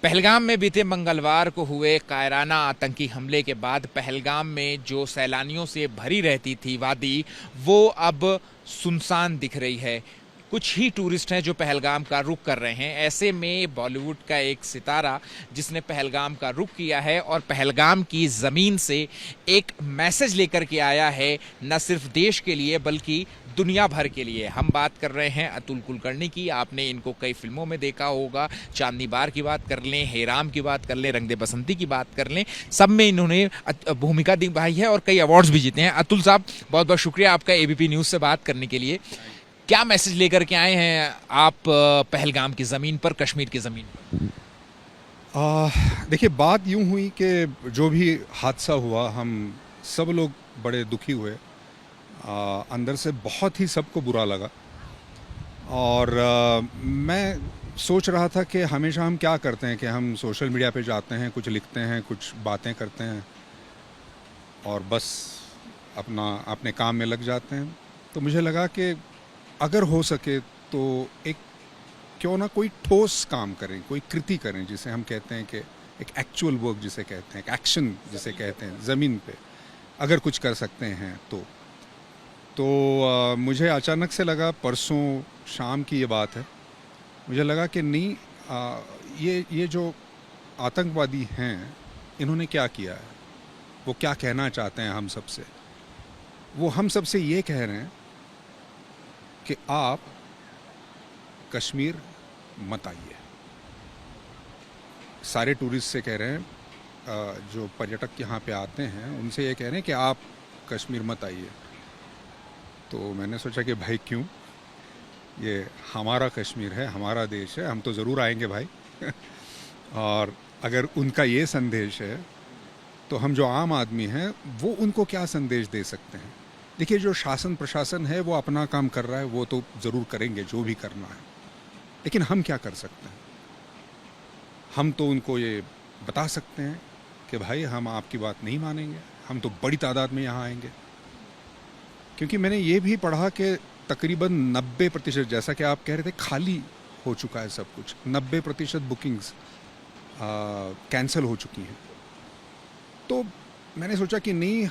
पहलगाम में बीते मंगलवार को हुए कायराना आतंकी हमले के बाद पहलगाम में जो सैलानियों से भरी रहती थी वादी, वो अब सुनसान दिख रही है। कुछ ही टूरिस्ट हैं जो पहलगाम का रुख कर रहे हैं। ऐसे में बॉलीवुड का एक सितारा जिसने पहलगाम का रुख किया है और पहलगाम की ज़मीन से एक मैसेज लेकर के आया है, न सिर्फ देश के लिए बल्कि दुनिया भर के लिए। हम बात कर रहे हैं अतुल कुलकर्णी की। आपने इनको कई फिल्मों में देखा होगा। चांदनी बार की बात कर लें, हेराम की बात कर लें, रंग दे बसंती की बात कर लें, सब में इन्होंने भूमिका निभाई है और कई अवार्ड्स भी जीते हैं। अतुल साहब, बहुत बहुत शुक्रिया आपका एबीपी न्यूज़ से बात करने के लिए। क्या मैसेज लेकर के आए हैं आप पहलगाम की ज़मीन पर, कश्मीर की ज़मीन पर? देखिए, बात यूं हुई कि जो भी हादसा हुआ हम सब लोग बड़े दुखी हुए। अंदर से बहुत ही सबको बुरा लगा और मैं सोच रहा था कि हमेशा हम क्या करते हैं कि हम सोशल मीडिया पे जाते हैं, कुछ लिखते हैं, कुछ बातें करते हैं और बस अपने काम में लग जाते हैं। तो मुझे लगा कि अगर हो सके तो क्यों ना कोई ठोस काम करें, कोई कृति करें, जिसे हम कहते हैं कि एक एक्चुअल वर्क जिसे कहते हैं, एक एक्शन जिसे कहते हैं, ज़मीन पे अगर कुछ कर सकते हैं तो मुझे अचानक से लगा, परसों शाम की ये बात है, मुझे लगा कि नहीं, ये जो आतंकवादी हैं इन्होंने क्या किया है, वो क्या कहना चाहते हैं हम सबसे। वो हम सबसे ये कह रहे हैं कि आप कश्मीर मत आइए। सारे टूरिस्ट से कह रहे हैं, जो पर्यटक यहाँ पे आते हैं उनसे ये कह रहे हैं कि आप कश्मीर मत आइए। तो मैंने सोचा कि भाई क्यों, ये हमारा कश्मीर है, हमारा देश है, हम तो ज़रूर आएंगे भाई। और अगर उनका ये संदेश है तो हम जो आम आदमी हैं वो उनको क्या संदेश दे सकते हैं। देखिए, जो शासन प्रशासन है वो अपना काम कर रहा है, वो तो ज़रूर करेंगे जो भी करना है, लेकिन हम क्या कर सकते हैं। हम तो उनको ये बता सकते हैं कि भाई हम आपकी बात नहीं मानेंगे, हम तो बड़ी तादाद में यहाँ आएंगे। क्योंकि मैंने ये भी पढ़ा कि तकरीबन 90%, जैसा कि आप कह रहे थे, खाली हो चुका है सब कुछ। 90% बुकिंग्स कैंसिल हो चुकी हैं। तो मैंने सोचा कि नहीं,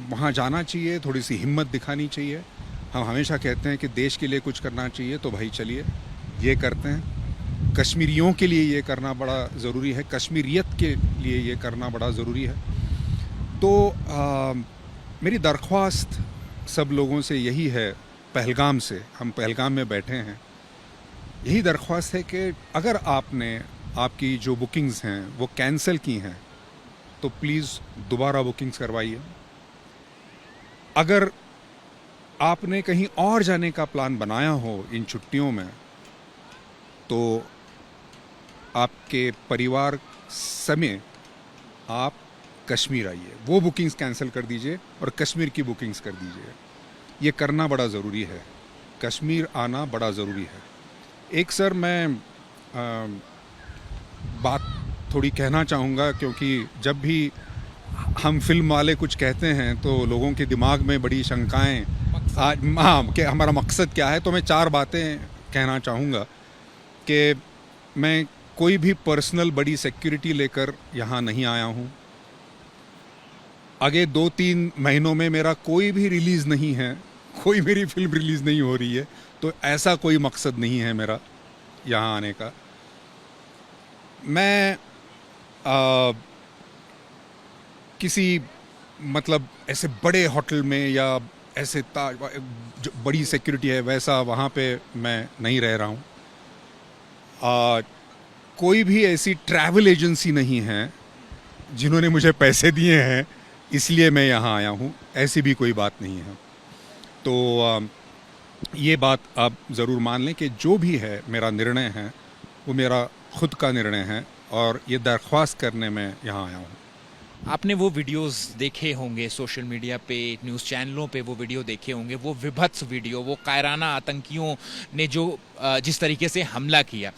वहाँ जाना चाहिए, थोड़ी सी हिम्मत दिखानी चाहिए। हम हमेशा कहते हैं कि देश के लिए कुछ करना चाहिए, तो भाई चलिए ये करते हैं। कश्मीरियों के लिए ये करना बड़ा ज़रूरी है, कश्मीरियत के लिए ये करना बड़ा ज़रूरी है। तो मेरी दरख्वास्त सब लोगों से यही है, पहलगाम से, हम पहलगाम में बैठे हैं, यही दरख्वास्त है कि अगर आपकी जो बुकिंग्स हैं वो कैंसिल की हैं तो प्लीज़ दोबारा बुकिंग्स करवाइए। अगर आपने कहीं और जाने का प्लान बनाया हो इन छुट्टियों में तो आपके परिवार समेत आप कश्मीर आइए, वो बुकिंग्स कैंसिल कर दीजिए और कश्मीर की बुकिंग्स कर दीजिए। ये करना बड़ा ज़रूरी है, कश्मीर आना बड़ा ज़रूरी है। एक सर, मैं बात थोड़ी कहना चाहूँगा, क्योंकि जब भी हम फिल्म वाले कुछ कहते हैं तो लोगों के दिमाग में बड़ी शंकाएं, हाँ, कि हमारा मकसद क्या है। तो मैं 4 बातें कहना चाहूँगा कि मैं कोई भी पर्सनल बड़ी सिक्योरिटी लेकर यहाँ नहीं आया हूँ। आगे 2-3 महीनों में मेरा कोई भी रिलीज़ नहीं है, कोई मेरी फिल्म रिलीज़ नहीं हो रही है, तो ऐसा कोई मकसद नहीं है मेरा यहाँ आने का। मैं किसी मतलब ऐसे बड़े होटल में या ऐसे जो बड़ी सिक्योरिटी है वैसा वहाँ पे मैं नहीं रह रहा हूँ। कोई भी ऐसी ट्रैवल एजेंसी नहीं है जिन्होंने मुझे पैसे दिए हैं इसलिए मैं यहाँ आया हूँ, ऐसी भी कोई बात नहीं है। तो ये बात आप ज़रूर मान लें कि जो भी है मेरा निर्णय है वो मेरा खुद का निर्णय है और ये दरख्वास्त करने में यहाँ आया हूँ। आपने वो वीडियोस देखे होंगे सोशल मीडिया पे, न्यूज़ चैनलों पे वो वीडियो देखे होंगे, वो विभत्स वीडियो, वो कायराना आतंकियों ने जो जिस तरीके से हमला किया।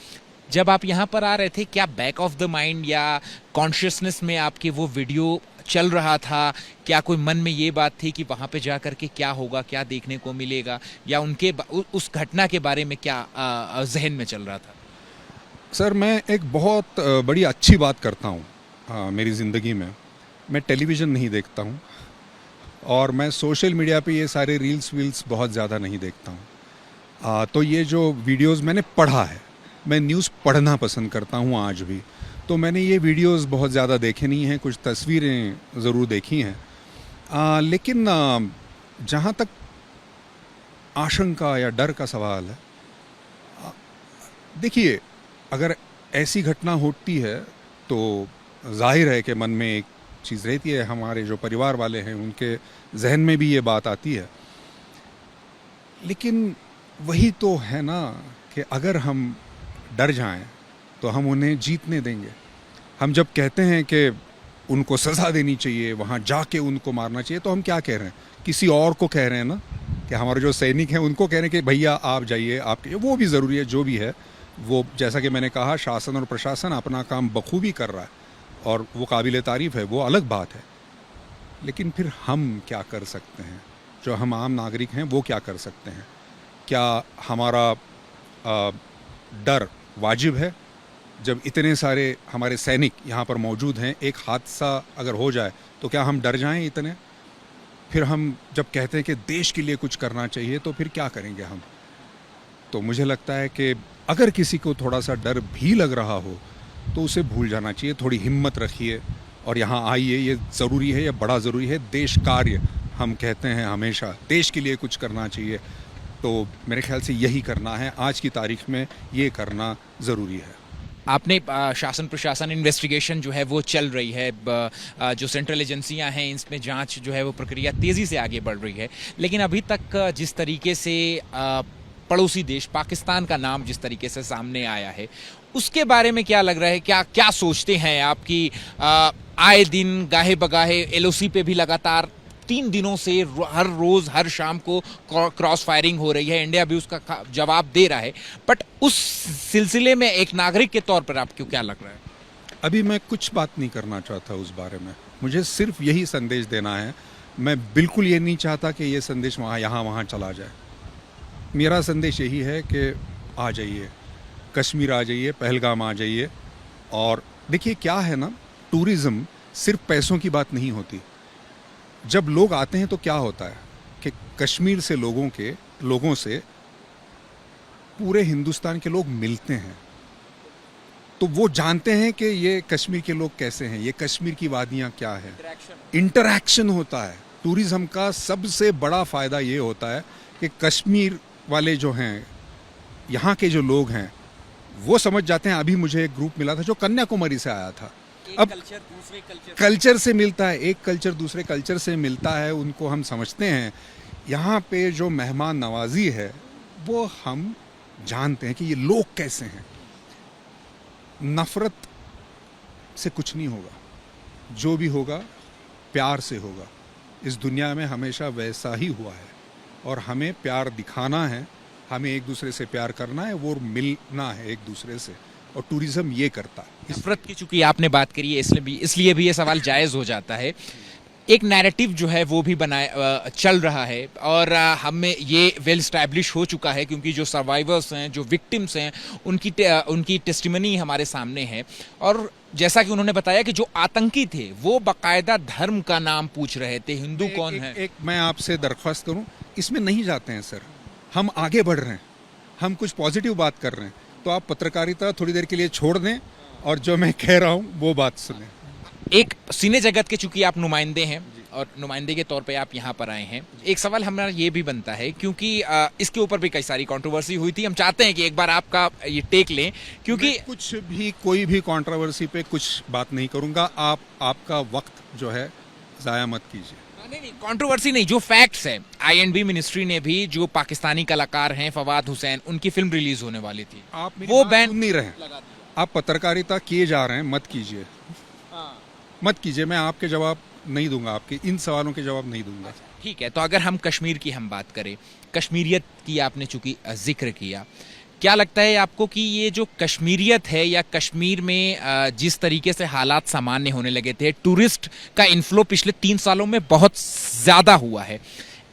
जब आप यहाँ पर आ रहे थे, क्या बैक ऑफ द माइंड या कॉन्शियसनेस में आपके वो वीडियो चल रहा था? क्या कोई मन में ये बात थी कि वहाँ पे जा कर के क्या होगा, क्या देखने को मिलेगा, या उस घटना के बारे में क्या जहन में चल रहा था? सर मैं एक बहुत बड़ी अच्छी बात करता हूँ मेरी ज़िंदगी में। मैं टेलीविज़न नहीं देखता हूँ और मैं सोशल मीडिया पे ये सारे रील्स वील्स बहुत ज़्यादा नहीं देखता हूँ। तो ये जो वीडियोस मैंने पढ़ा है, मैं न्यूज़ पढ़ना पसंद करता हूँ आज भी। तो मैंने ये वीडियोस बहुत ज़्यादा देखे नहीं हैं, कुछ तस्वीरें ज़रूर देखी हैं। लेकिन जहाँ तक आशंका या डर का सवाल है, देखिए अगर ऐसी घटना होती है तो जाहिर है कि मन में एक चीज़ रहती है, हमारे जो परिवार वाले हैं उनके जहन में भी ये बात आती है। लेकिन वही तो है ना कि अगर हम डर जाएं तो हम उन्हें जीतने देंगे। हम जब कहते हैं कि उनको सज़ा देनी चाहिए, वहाँ जाके उनको मारना चाहिए, तो हम क्या कह रहे हैं? किसी और को कह रहे हैं ना, कि हमारे जो सैनिक हैं उनको कह रहे हैं कि भैया आप जाइए, आपके वो भी ज़रूरी है। जो भी है वो, जैसा कि मैंने कहा, शासन और प्रशासन अपना काम बखूबी कर रहा है और वो काबिल तारीफ़ है, वो अलग बात है। लेकिन फिर हम क्या कर सकते हैं? जो हम आम नागरिक हैं वो क्या कर सकते हैं? क्या हमारा डर वाजिब है? जब इतने सारे हमारे सैनिक यहाँ पर मौजूद हैं, एक हादसा अगर हो जाए तो क्या हम डर जाएं इतने? फिर हम जब कहते हैं कि देश के लिए कुछ करना चाहिए तो फिर क्या करेंगे हम? तो मुझे लगता है कि अगर किसी को थोड़ा सा डर भी लग रहा हो तो उसे भूल जाना चाहिए। थोड़ी हिम्मत रखिए और यहाँ आइए। ये ज़रूरी है, ये बड़ा ज़रूरी है। देश कार्य हम कहते हैं हमेशा, देश के लिए कुछ करना चाहिए। तो मेरे ख्याल से यही करना है, आज की तारीख में ये करना ज़रूरी है। आपने शासन प्रशासन इन्वेस्टिगेशन जो है वो चल रही है, जो सेंट्रल एजेंसियां हैं इसमें जांच जो है वो प्रक्रिया तेज़ी से आगे बढ़ रही है। लेकिन अभी तक जिस तरीके से पड़ोसी देश पाकिस्तान का नाम जिस तरीके से सामने आया है, उसके बारे में क्या लग रहा है? क्या क्या सोचते हैं आपकी? आए दिन गाहे बगाहे एलओसी पे भी लगातार 3 दिनों से हर रोज हर शाम को क्रॉस फायरिंग हो रही है। इंडिया भी उसका जवाब दे रहा है, बट उस सिलसिले में एक नागरिक के तौर पर आपको क्या लग रहा है? अभी मैं कुछ बात नहीं करना चाहता उस बारे में। मुझे सिर्फ यही संदेश देना है। मैं बिल्कुल ये नहीं चाहता कि ये संदेश यहाँ वहाँ चला जाए। मेरा संदेश यही है कि आ जाइए, कश्मीर आ जाइए, पहलगाम आ जाइए। और देखिए क्या है ना, टूरिज़्म सिर्फ पैसों की बात नहीं होती। जब लोग आते हैं तो क्या होता है कि कश्मीर से लोगों से पूरे हिंदुस्तान के लोग मिलते हैं, तो वो जानते हैं कि ये कश्मीर के लोग कैसे हैं, ये कश्मीर की वादियाँ क्या है। इंटरैक्शन होता है। टूरिज़्म का सबसे बड़ा फ़ायदा ये होता है कि कश्मीर वाले जो हैं, यहाँ के जो लोग हैं, वो समझ जाते हैं। अभी मुझे एक ग्रुप मिला था जो कन्याकुमारी से आया था। अब कल्चर से मिलता है, एक कल्चर दूसरे कल्चर से मिलता है, उनको हम समझते हैं। यहाँ पे जो मेहमान नवाजी है वो हम जानते हैं कि ये लोग कैसे हैं। नफ़रत से कुछ नहीं होगा, जो भी होगा प्यार से होगा। इस दुनिया में हमेशा वैसा ही हुआ है और हमें प्यार दिखाना है, हमें एक दूसरे से प्यार करना है, वो मिलना है एक दूसरे से, और टूरिज्म ये करता है। नफरत की चूंकि आपने बात करी है, इसलिए भी ये सवाल जायज़ हो जाता है। एक नैरेटिव जो है वो भी चल रहा है और हमें ये वेल स्टैब्लिश हो चुका है, क्योंकि जो सर्वाइवर्स हैं, जो विक्टिम्स हैं, उनकी टेस्टिमनी हमारे सामने है। और जैसा कि उन्होंने बताया कि जो आतंकी थे वो बाकायदा धर्म का नाम पूछ रहे थे, हिंदू कौन है। एक मैं आपसे दरख्वास्त करूं, इसमें नहीं जाते हैं सर। हम आगे बढ़ रहे हैं, हम कुछ पॉजिटिव बात कर रहे हैं, तो आप पत्रकारिता थोड़ी देर के लिए छोड़ दें और जो मैं कह रहा हूं वो बात सुनें। एक सिने जगत के चूंकि आप नुमाइंदे हैं और नुमाइंदे के तौर पे आप यहाँ पर आए हैं, एक सवाल हमारा ये भी बनता है, क्योंकि इसके ऊपर भी कई सारी कंट्रोवर्सी हुई थी। हम चाहते हैं कि एक बार आपका ये टेक लें, क्योंकि कोई भी कंट्रोवर्सी पे कुछ बात नहीं करूंगा। आपका वक्त जो है ज़ाया मत कीजिए। नहीं, कंट्रोवर्सी नहीं, जो फैक्ट्स है। आईएनबी मिनिस्ट्री ने भी जो पाकिस्तानी कलाकार हैं फवाद हुसैन, उनकी फिल्म रिलीज होने वाली थी, आप वो बैन नहीं रहे। आप पत्रकारिता किए जा रहे हैं, मत कीजिए, मत कीजिए। मैं आपके जवाब नहीं दूंगा, आपके इन सवालों के जवाब नहीं दूंगा। ठीक है, तो अगर हम कश्मीर की हम बात करें, कश्मीरियत की आपने चूंकि जिक्र किया, क्या लगता है आपको कि ये जो कश्मीरियत है या कश्मीर में जिस तरीके से हालात सामान्य होने लगे थे, टूरिस्ट का इन्फ्लो पिछले 3 सालों में बहुत ज़्यादा हुआ है,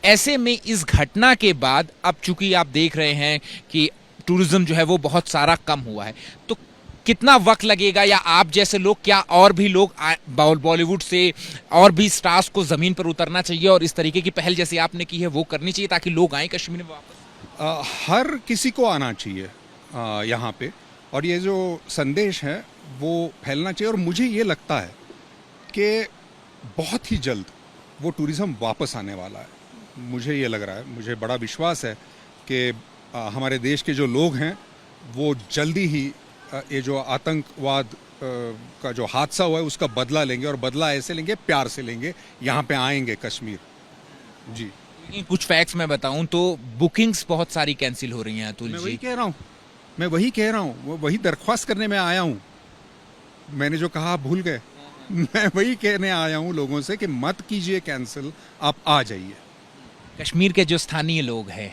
ऐसे में इस घटना के बाद अब चूंकि आप देख रहे हैं कि टूरिज्म जो है वो बहुत सारा कम हुआ है, तो कितना वक्त लगेगा, या आप जैसे लोग, क्या और भी लोग बॉलीवुड से और भी स्टार्स को जमीन पर उतरना चाहिए और इस तरीके की पहल जैसे आपने की है वो करनी चाहिए ताकि लोग आए कश्मीर में वापस? हर किसी को आना चाहिए यहाँ पे, और ये जो संदेश है वो फैलना चाहिए। और मुझे ये लगता है कि बहुत ही जल्द वो टूरिज़्म वापस आने वाला है। मुझे ये लग रहा है, मुझे बड़ा विश्वास है कि हमारे देश के जो लोग हैं वो जल्दी ही ये जो आतंकवाद का जो हादसा हुआ है उसका बदला लेंगे, और बदला ऐसे लेंगे, प्यार से लेंगे, यहाँ पे आएंगे कश्मीर। जी, लेकिन कुछ फैक्ट्स मैं बताऊं तो बुकिंग्स बहुत सारी कैंसिल हो रही हैं अतुल मैं जी। वही कह रहा हूँ, मैं वही कह रहा हूँ, वो वही दरख्वास्त करने में आया हूँ। मैंने जो कहा आप भूल गए। मैं वही कहने आया हूँ लोगों से कि मत कीजिए कैंसिल, आप आ जाइए। कश्मीर के जो स्थानीय लोग हैं,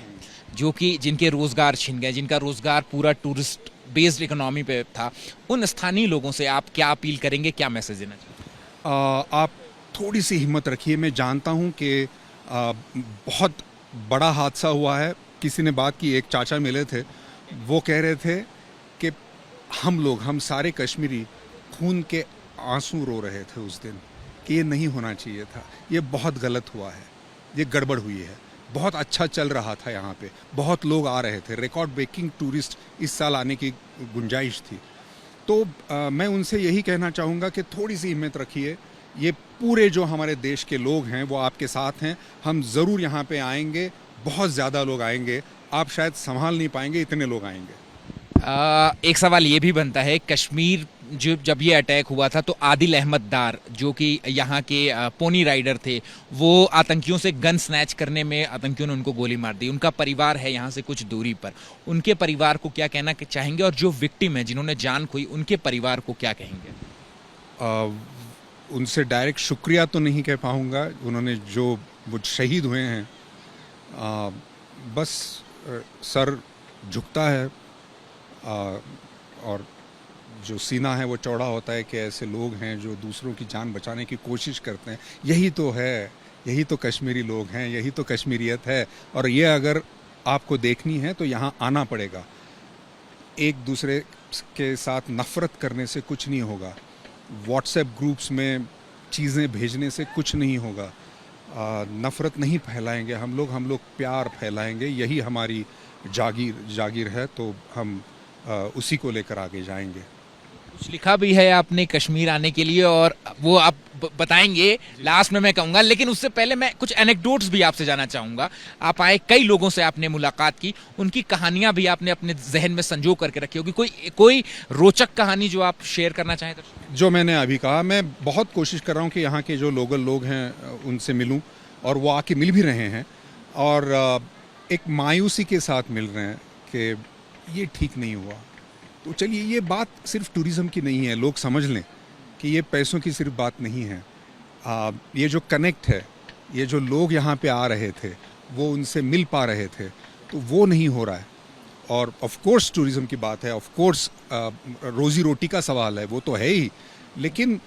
जो कि जिनके रोजगार छिन गए, जिनका रोजगार पूरा टूरिस्ट बेस्ड इकोनॉमी पे था, उन स्थानीय लोगों से आप क्या अपील करेंगे, क्या मैसेज देना चाहिए? आप थोड़ी सी हिम्मत रखिए। मैं जानता हूँ कि बहुत बड़ा हादसा हुआ है। किसी ने बात की, एक चाचा मिले थे, वो कह रहे थे कि हम सारे कश्मीरी खून के आंसू रो रहे थे उस दिन, कि ये नहीं होना चाहिए था, ये बहुत गलत हुआ है, ये गड़बड़ हुई है। बहुत अच्छा चल रहा था यहाँ पे, बहुत लोग आ रहे थे, रिकॉर्ड ब्रेकिंग टूरिस्ट इस साल आने की गुंजाइश थी। तो मैं उनसे यही कहना चाहूँगा कि थोड़ी सी हिम्मत रखिए। ये पूरे जो हमारे देश के लोग हैं वो आपके साथ हैं। हम ज़रूर यहाँ पे आएंगे, बहुत ज़्यादा लोग आएंगे, आप शायद संभाल नहीं पाएंगे, इतने लोग आएंगे। एक सवाल ये भी बनता है, कश्मीर जब ये अटैक हुआ था तो आदिल अहमद दार जो कि यहाँ के पोनी राइडर थे, वो आतंकियों से गन स्नैच करने में आतंकियों ने उनको गोली मार दी। उनका परिवार है यहाँ से कुछ दूरी पर, उनके परिवार को क्या कहना चाहेंगे, और जो विक्टिम है जिन्होंने जान खोई उनके परिवार को क्या कहेंगे? उनसे डायरेक्ट शुक्रिया तो नहीं कह पाऊँगा, उन्होंने जो वो शहीद हुए हैं, बस सर झुकता है, और जो सीना है वो चौड़ा होता है कि ऐसे लोग हैं जो दूसरों की जान बचाने की कोशिश करते हैं। यही तो है, यही तो कश्मीरी लोग हैं, यही तो कश्मीरियत है। और ये अगर आपको देखनी है तो यहाँ आना पड़ेगा। एक दूसरे के साथ नफ़रत करने से कुछ नहीं होगा, व्हाट्सएप ग्रुप्स में चीज़ें भेजने से कुछ नहीं होगा। नफ़रत नहीं फैलाएंगे हम लोग प्यार फैलाएंगे। यही हमारी जागीर है, तो हम उसी को लेकर आगे जाएंगे। कुछ लिखा भी है आपने कश्मीर आने के लिए, और वो आप बताएंगे लास्ट में मैं कहूंगा, लेकिन उससे पहले मैं कुछ एनेक्डोट्स भी आपसे जानना चाहूंगा। आप आए, कई लोगों से आपने मुलाकात की, उनकी कहानियां भी आपने अपने जहन में संजो करके रखी होगी। कोई रोचक कहानी जो आप शेयर करना चाहें? जो मैंने अभी कहा, मैं बहुत कोशिश कर रहा हूँ कि यहाँ के जो लोकल लोग हैं उनसे मिलूँ, और वो आके मिल भी रहे हैं, और एक मायूसी के साथ मिल रहे हैं कि ये ठीक नहीं हुआ। तो चलिए, ये बात सिर्फ टूरिज़्म की नहीं है, लोग समझ लें कि ये पैसों की सिर्फ बात नहीं है। ये जो कनेक्ट है, ये जो लोग यहाँ पे आ रहे थे, वो उनसे मिल पा रहे थे, तो वो नहीं हो रहा है। और ऑफ कोर्स टूरिज़्म की बात है, ऑफ कोर्स रोज़ी रोटी का सवाल है, वो तो है ही, लेकिन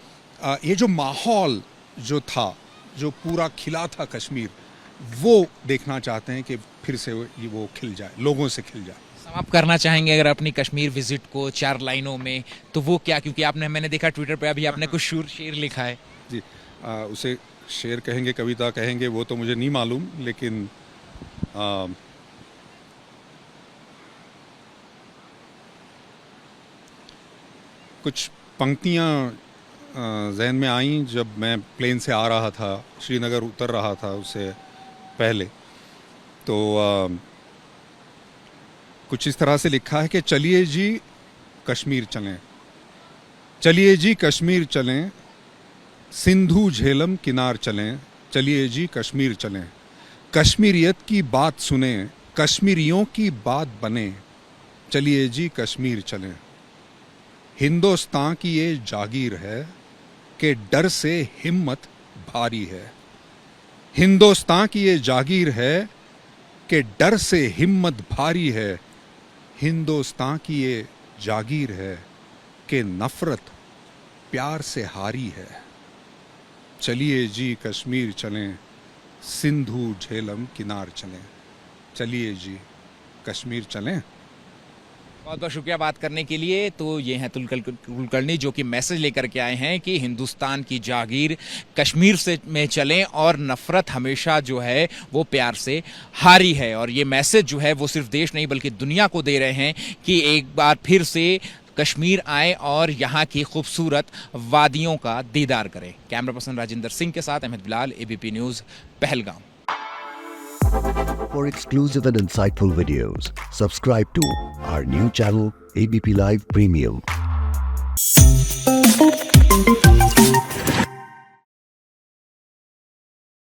ये जो माहौल जो था, जो पूरा खिला था कश्मीर, वो देखना चाहते हैं कि फिर से वो खिल जाए, लोगों से खिल जाए। आप करना चाहेंगे अगर अपनी कश्मीर विजिट को 4 लाइनों में, तो वो क्या? क्योंकि मैंने देखा ट्विटर पे अभी आपने कुछ शेर लिखा है। जी, उसे शेर कहेंगे, कविता कहेंगे, वो तो मुझे नहीं मालूम, लेकिन कुछ पंक्तियाँ जहन में आईं जब मैं प्लेन से आ रहा था, श्रीनगर उतर रहा था उससे पहले। तो कुछ इस तरह से लिखा है कि चलिए जी कश्मीर चलें, चलिए जी कश्मीर चलें, सिंधु झेलम किनार चलें, चलिए जी कश्मीर चलें, कश्मीरियत की बात सुने, कश्मीरियों की बात बने, चलिए जी कश्मीर चलें। हिंदुस्तान की ये जागीर है कि डर से हिम्मत भारी है। हिंदुस्तान की ये जागीर है कि डर से हिम्मत भारी है। हिंदुस्तान की ये जागीर है कि नफरत प्यार से हारी है। चलिए जी कश्मीर चलें, सिंधु झेलम किनार चलें, चलिए जी कश्मीर चलें। बहुत बहुत शुक्रिया बात करने के लिए। तो ये हैं तुलकल कुलकर्णी जो कि मैसेज लेकर के आए हैं कि हिंदुस्तान की जागीर कश्मीर से में चलें और नफरत हमेशा जो है वो प्यार से हारी है। और ये मैसेज जो है वो सिर्फ देश नहीं बल्कि दुनिया को दे रहे हैं कि एक बार फिर से कश्मीर आए और यहाँ की खूबसूरत वादियों का दीदार करें। कैमरा पर्सन राजिंदर सिंह के साथ Ahmed Bilal, ABP News, Pahalgam. For exclusive and insightful videos, subscribe to our new channel ABP Live Premium.